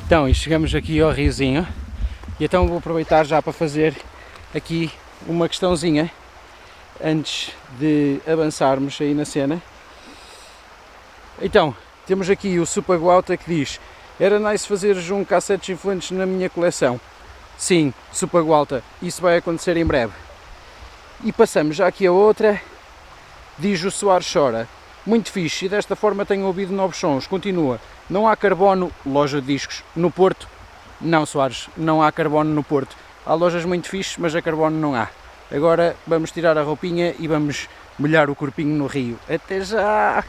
Então, e chegamos aqui ao riozinho, e então vou aproveitar já para fazer aqui uma questãozinha antes de avançarmos aí na cena. Então, temos aqui o Super Guauta que diz: era nice fazeres um cassetes influentes na minha coleção. Sim, Super Guauta, isso vai acontecer em breve. E passamos já aqui a outra, diz o Soares Chora: muito fixe, e desta forma tenho ouvido novos sons. Continua: não há carbono, loja de discos, no Porto. Não, Soares, não há carbono no Porto. Há lojas muito fixes, mas a carbono não há. Agora vamos tirar a roupinha e vamos molhar o corpinho no rio. Até já!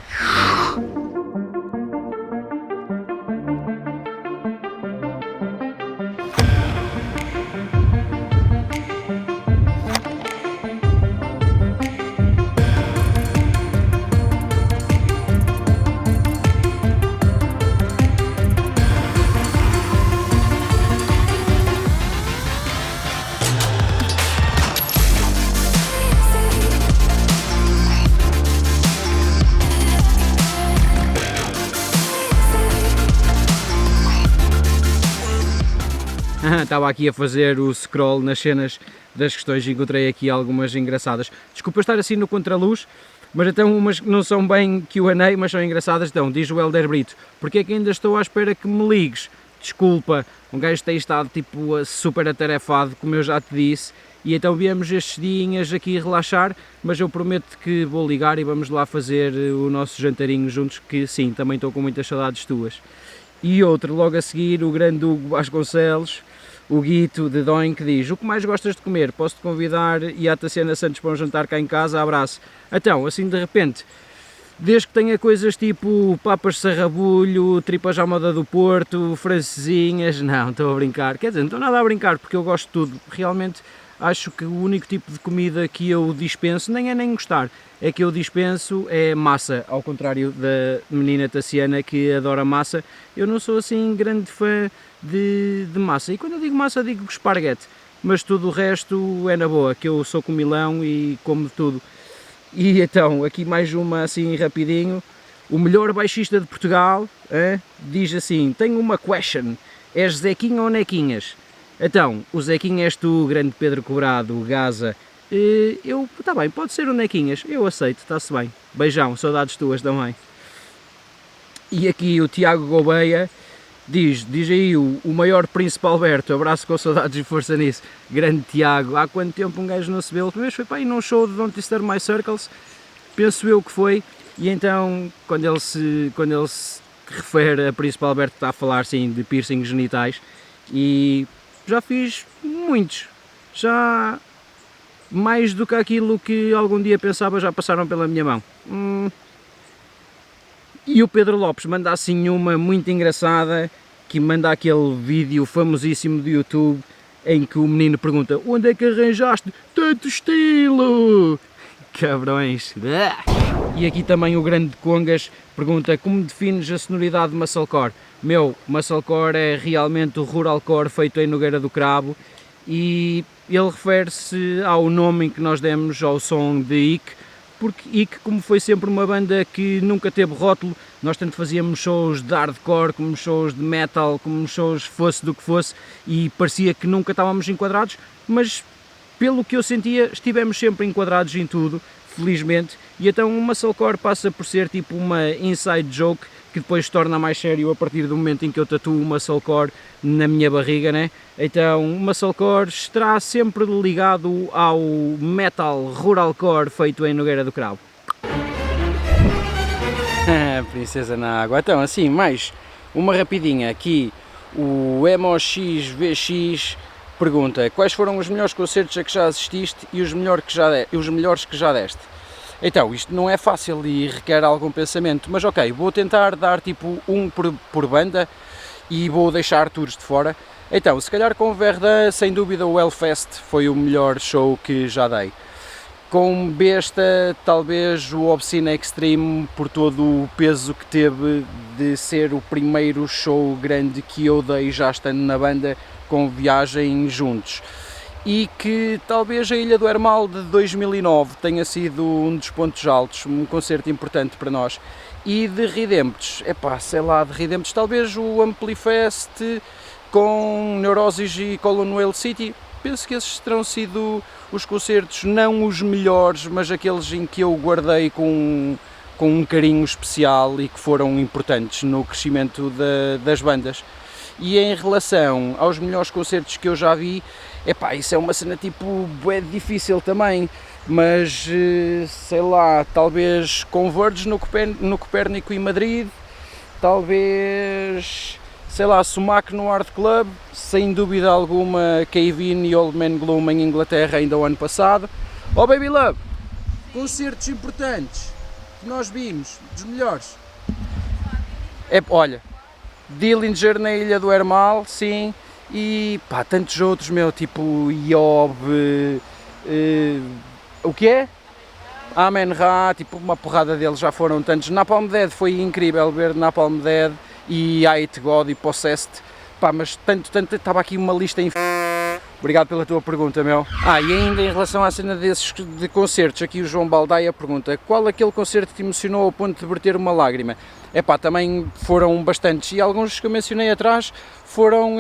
Estava aqui a fazer o scroll nas cenas das questões e encontrei aqui algumas engraçadas. Desculpa estar assim no contraluz, mas então umas que não são bem Q&A, mas são engraçadas. Então, diz o Helder Brito: porque é que ainda estou à espera que me ligues? Desculpa, um gajo tem estado tipo super atarefado, como eu já te disse, e então viemos estes dias aqui relaxar, mas eu prometo que vou ligar e vamos lá fazer o nosso jantarinho juntos, que sim, também estou com muitas saudades tuas. E outro, logo a seguir, o grande Hugo Vasconcelos, o Guito de Doin, que diz: o que mais gostas de comer? Posso-te convidar e a Tassiana Santos para um jantar cá em casa? Abraço. Então, assim de repente, desde que tenha coisas tipo papas de sarrabulho, tripas à moda do Porto, francesinhas, não, estou a brincar. Quer dizer, não estou nada a brincar, porque eu gosto de tudo. Realmente acho que o único tipo de comida que eu dispenso, nem é nem gostar, é que eu dispenso é massa, ao contrário da menina Tassiana que adora massa. Eu não sou assim grande fã de massa, e quando eu digo massa digo esparguete, mas tudo o resto é na boa, que eu sou comilão e como de tudo. E então, aqui mais uma assim rapidinho: o melhor baixista de Portugal, diz assim: tenho uma question, és Zequinha ou Nequinhas? Então, o Zequinha és tu, grande Pedro Cobrado, Gaza. Está bem, pode ser o Nequinhas, eu aceito, está-se bem. Beijão, saudades tuas também. E aqui o Tiago Gouveia diz aí o maior Príncipe Alberto, abraço com saudades e força nisso. Grande Tiago, há quanto tempo um gajo não se vê? A última vez foi para aí num show de Don't Disturb My Circles, penso eu que foi, e então quando ele se refere a Príncipe Alberto está a falar sim de piercings genitais, e já fiz muitos, já mais do que aquilo que algum dia pensava já passaram pela minha mão. E o Pedro Lopes manda assim uma muito engraçada, que manda aquele vídeo famosíssimo do YouTube em que o menino pergunta: onde é que arranjaste tanto estilo? Cabrões! E aqui também o grande Congas pergunta: como defines a sonoridade de Musclecore? Meu, Musclecore é realmente o ruralcore feito em Nogueira do Cravo, e ele refere-se ao nome em que nós demos ao som de Ick, porque Ick, como foi sempre uma banda que nunca teve rótulo, nós tanto fazíamos shows de hardcore, como shows de metal, como shows fosse do que fosse, e parecia que nunca estávamos enquadrados, mas pelo que eu sentia, estivemos sempre enquadrados em tudo, felizmente, e então o Musclecore passa por ser tipo uma inside joke, que depois se torna mais sério a partir do momento em que eu tatuo o Musclecore na minha barriga, né? Então o Musclecore estará sempre ligado ao metal ruralcore feito em Nogueira do Cravo. Princesa na água. Então, assim, mais uma rapidinha aqui. O MOXVX pergunta: quais foram os melhores concertos a que já assististe e os melhores que já deste? Então, isto não é fácil e requer algum pensamento, mas ok, vou tentar dar tipo um por banda e vou deixar tours de fora. Então, se calhar com o Verdun, sem dúvida o Hellfest foi o melhor show que já dei. Com Besta, talvez o Obscene Extreme, por todo o peso que teve de ser o primeiro show grande que eu dei já estando na banda, com Viagem juntos. E que talvez a Ilha do Hermal de 2009 tenha sido um dos pontos altos, um concerto importante para nós. E de Redemptos, sei lá, de Redemptos talvez o Amplifest com Neurosis e Colon Whale City. Penso que esses terão sido os concertos, não os melhores, mas aqueles em que eu guardei com um carinho especial e que foram importantes no crescimento das bandas. E em relação aos melhores concertos que eu já vi, isso é uma cena tipo, é difícil também, mas sei lá, talvez Converge no Copérnico em Madrid, talvez, sei lá, Sumac no Art Club, sem dúvida alguma Cave-In e Old Man Gloom em Inglaterra ainda o ano passado. Oh Baby Love, concertos importantes que nós vimos, dos melhores. Olha, Dillinger na Ilha do Hermal, sim, e tantos outros, tipo Yob, o que é? Amen Ra, tipo uma porrada deles, já foram tantos. Napalm Dead foi incrível ver Napalm Dead e I Hate God e Possessed, mas tanto, estava aqui uma lista Obrigado pela tua pergunta, meu. E ainda em relação à cena de concertos, aqui o João Baldaia pergunta: qual aquele concerto que te emocionou ao ponto de verter uma lágrima? Também foram bastantes, e alguns que eu mencionei atrás foram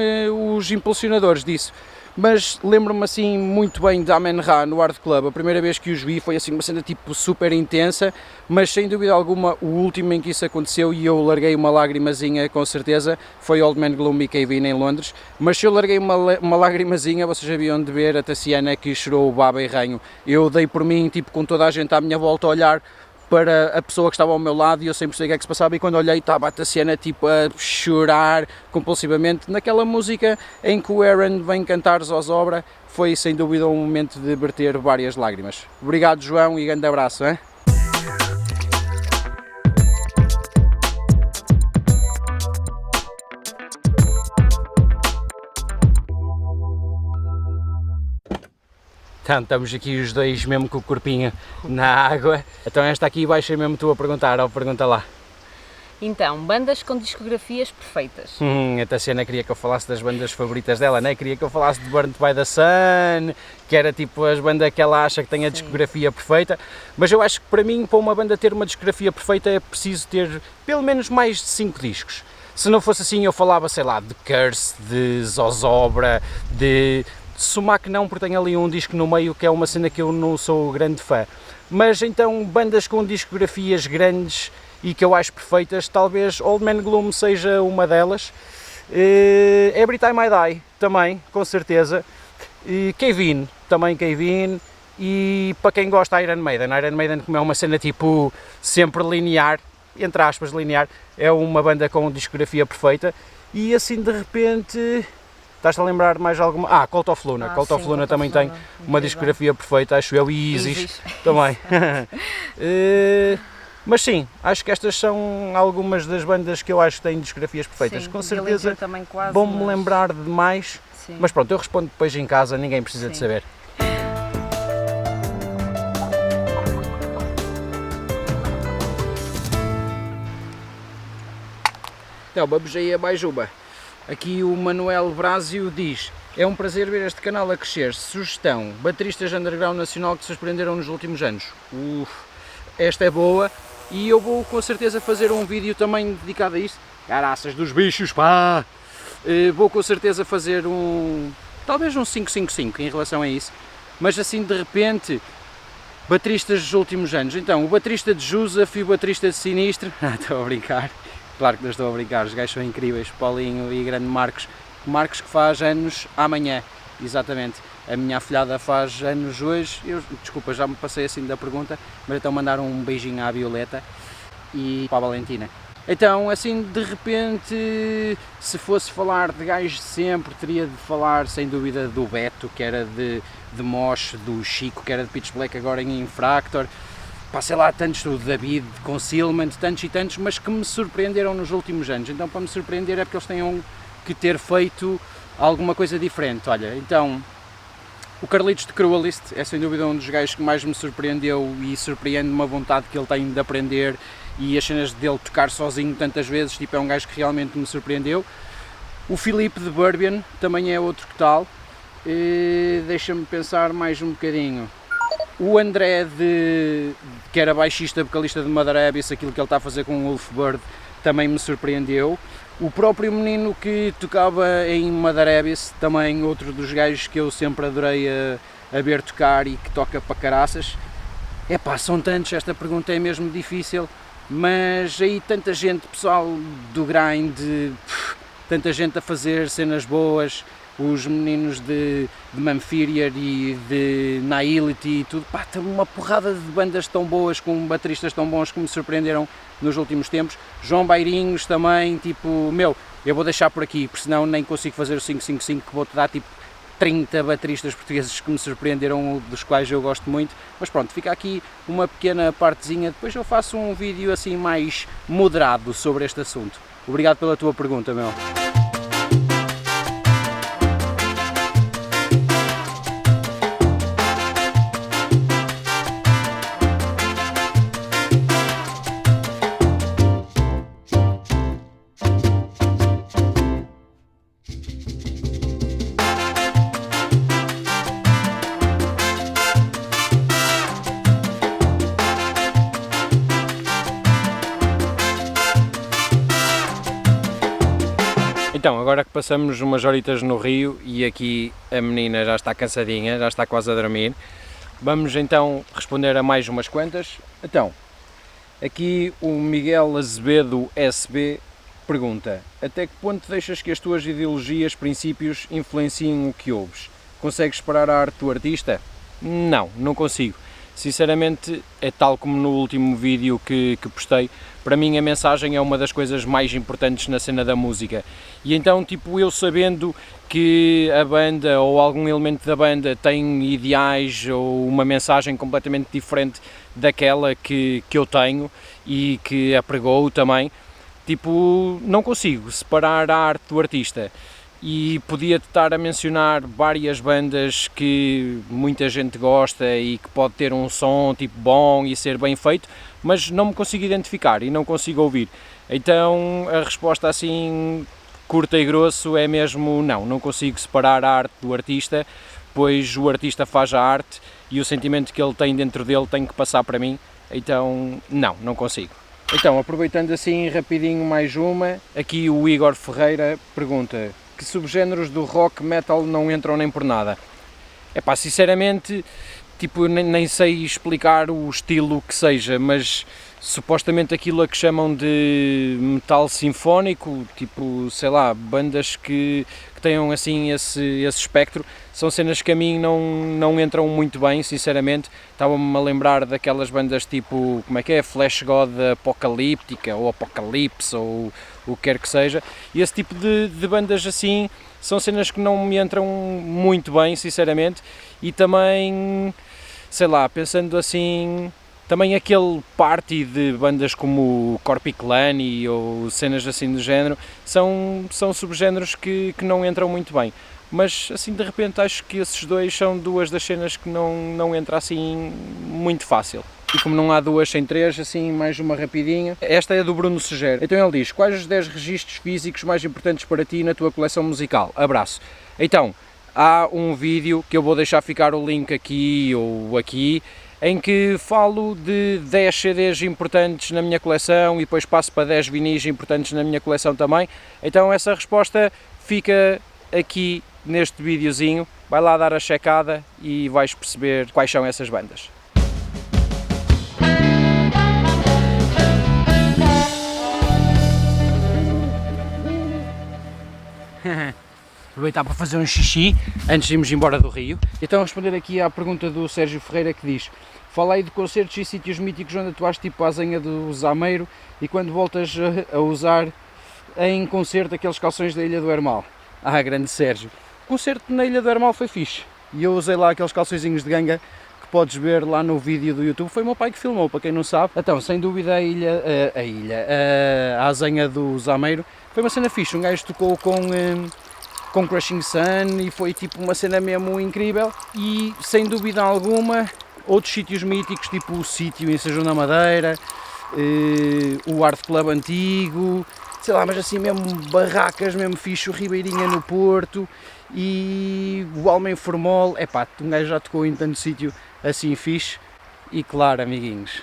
os impulsionadores disso. Mas lembro-me assim muito bem de Amen Ra no Art Club. A primeira vez que os vi foi assim uma cena tipo super intensa, mas sem dúvida alguma o último em que isso aconteceu e eu larguei uma lagrimazinha com certeza foi Old Man Gloom e Cave-In em Londres. Mas se eu larguei uma lagrimazinha, vocês haviam de ver a Tassiana que chorou o baba e ranho. Eu dei por mim, tipo, com toda a gente à minha volta a olhar para a pessoa que estava ao meu lado e eu sempre sei o que é que se passava, e quando olhei estava a Tassiana tipo a chorar compulsivamente naquela música em que o Aaron vem cantar Zozobra. Foi sem dúvida um momento de verter várias lágrimas. Obrigado, João, e grande abraço, hein? Então, estamos aqui os dois mesmo com o corpinho na água. Então esta aqui baixa mesmo tu a perguntar, ou pergunta lá. Então, bandas com discografias perfeitas. A Tassiana queria que eu falasse das bandas favoritas dela, né? Queria que eu falasse de Burnt by the Sun, que era tipo as bandas que ela acha que tem a discografia perfeita. Mas eu acho que para mim, para uma banda ter uma discografia perfeita, é preciso ter pelo menos mais de 5 discos. Se não fosse assim, eu falava, sei lá, de Curse, de Zozobra, de Sumac não, porque tem ali um disco no meio que é uma cena que eu não sou grande fã. Mas então, bandas com discografias grandes e que eu acho perfeitas, talvez Old Man Gloom seja uma delas. Every Time I Die, também, com certeza. Cave-In, também Cave-In. E para quem gosta, Iron Maiden, como é uma cena tipo sempre linear, entre aspas linear, é uma banda com discografia perfeita. E assim de repente... Estás-te a lembrar mais alguma? Cult of Luna. Cult of Luna também tem uma discografia perfeita, acho eu, e Isis também. Mas sim, acho que estas são algumas das bandas que eu acho que têm discografias perfeitas. Sim, com certeza quase, vão-me lembrar de mais, mas pronto, eu respondo depois em casa, ninguém precisa de saber. Então, babejei a baijuba. Aqui o Manuel Brásio diz: é um prazer ver este canal a crescer. Sugestão: bateristas underground nacional que se surpreenderam nos últimos anos. Esta é boa e eu vou com certeza fazer um vídeo também dedicado a isso. Caraças dos bichos, pá! Vou com certeza fazer talvez um 555 em relação a isso. Mas assim de repente, bateristas dos últimos anos. Então, o baterista de Joseph e o baterista de Sinistro. Estou a brincar. Claro que não estou a brincar, os gajos são incríveis, Paulinho e grande Marcos. Marcos que faz anos amanhã, exatamente. A minha afilhada faz anos hoje, desculpa, já me passei assim da pergunta, mas então mandar um beijinho à Violeta e para a Valentina. Então, assim, de repente, se fosse falar de gajos de sempre, teria de falar, sem dúvida, do Beto, que era de Mosh, do Chico, que era de Pitch Black, agora em Infractor. Sei lá, tantos, do David, de Concealment, tantos e tantos, mas que me surpreenderam nos últimos anos. Então, para me surpreender é porque eles tenham que ter feito alguma coisa diferente. Olha, então, o Carlitos de Cruelist é sem dúvida um dos gajos que mais me surpreendeu e surpreende uma vontade que ele tem de aprender e as cenas dele tocar sozinho tantas vezes, tipo, é um gajo que realmente me surpreendeu. O Filipe de Burbian também é outro que tal. Deixa-me pensar mais um bocadinho. O André, que era baixista, vocalista de Mother Abyss, aquilo que ele está a fazer com o Wolfbird, também me surpreendeu. O próprio menino que tocava em Mother Abyss, também outro dos gajos que eu sempre adorei a ver tocar e que toca para caraças. Epá, são tantos, esta pergunta é mesmo difícil, mas aí tanta gente, pessoal do grind, tanta gente a fazer cenas boas, os meninos de Manfirier e de Nihility e tudo, pá, tem uma porrada de bandas tão boas, com bateristas tão bons que me surpreenderam nos últimos tempos. João Bairinhos também, tipo, eu vou deixar por aqui, porque senão nem consigo fazer o 555, que vou-te dar tipo 30 bateristas portugueses que me surpreenderam, dos quais eu gosto muito, mas pronto, fica aqui uma pequena partezinha, depois eu faço um vídeo assim mais moderado sobre este assunto. Obrigado pela tua pergunta, meu. Então, agora que passamos umas horitas no Rio e aqui a menina já está cansadinha, já está quase a dormir, vamos então responder a mais umas quantas. Então, aqui o Miguel Azevedo SB pergunta: até que ponto deixas que as tuas ideologias, princípios influenciem o que ouves? Consegues separar a arte do artista? Não, não consigo. Sinceramente, é tal como no último vídeo que postei, para mim a mensagem é uma das coisas mais importantes na cena da música. E então, tipo, eu sabendo que a banda ou algum elemento da banda tem ideais ou uma mensagem completamente diferente daquela que eu tenho e que apregou também, tipo, não consigo separar a arte do artista. E podia estar a mencionar várias bandas que muita gente gosta e que pode ter um som tipo bom e ser bem feito, mas não me consigo identificar e não consigo ouvir. Então a resposta assim curta e grosso é mesmo não consigo separar a arte do artista, pois o artista faz a arte e o sentimento que ele tem dentro dele tem que passar para mim, então não consigo. Então, aproveitando assim rapidinho mais uma, aqui o Igor Ferreira pergunta: que subgéneros do rock metal não entram nem por nada? Epá, sinceramente, tipo, nem sei explicar o estilo que seja, mas supostamente aquilo a que chamam de metal sinfónico, tipo, sei lá, bandas que tenham assim esse espectro, são cenas que a mim não entram muito bem, sinceramente. Estava-me a lembrar daquelas bandas tipo, como é que é, Flash God Apocalíptica, ou Apocalipse, ou o que quer que seja, e esse tipo de bandas assim, são cenas que não me entram muito bem, sinceramente, e também, sei lá, pensando assim, também aquele party de bandas como Corpiclani ou cenas assim do género, são subgéneros que não entram muito bem. Mas assim de repente acho que esses dois são duas das cenas que não entra assim muito fácil. E como não há duas sem três, assim mais uma rapidinha. Esta é do Bruno Segero. Então ele diz: quais os 10 registros físicos mais importantes para ti na tua coleção musical? Abraço. Então, há um vídeo que eu vou deixar ficar o link aqui ou aqui, em que falo de 10 CDs importantes na minha coleção e depois passo para 10 vinis importantes na minha coleção também. Então essa resposta fica aqui neste videozinho, vai lá dar a checada e vais perceber quais são essas bandas. Aproveitar para fazer um xixi antes de irmos embora do Rio. Então responder aqui à pergunta do Sérgio Ferreira, que diz: falei de concertos e sítios míticos onde atuaste, tipo a Zenha do Zameiro, e quando voltas a usar em concerto aqueles calções da Ilha do Hermal. Ah, grande Sérgio. O concerto na Ilha do Hermal foi fixe, e eu usei lá aqueles calçõezinhos de ganga que podes ver lá no vídeo do YouTube. Foi o meu pai que filmou, para quem não sabe. Então, sem dúvida a Zenha do Zameiro foi uma cena fixe. Um gajo tocou com Crushing Sun e foi tipo uma cena mesmo incrível. E sem dúvida alguma, outros sítios míticos, tipo o sítio em Sejão da Madeira, o Art Club antigo, sei lá, mas assim mesmo barracas, mesmo fixe, o Ribeirinha no Porto e o Alma em Formol. Epá, um gajo já tocou em tanto sítio assim fixe. E claro, amiguinhos,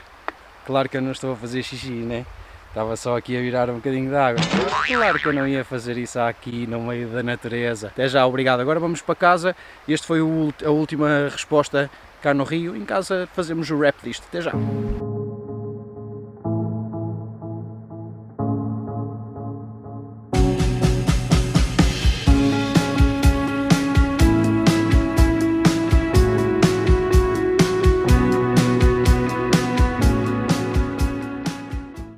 claro que eu não estou a fazer xixi, né? Estava só aqui a virar um bocadinho de água. Claro que eu não ia fazer isso aqui no meio da natureza. Até já, obrigado. Agora vamos para casa. Este foi a última resposta cá no Rio. Em casa fazemos o wrap disto. Até já.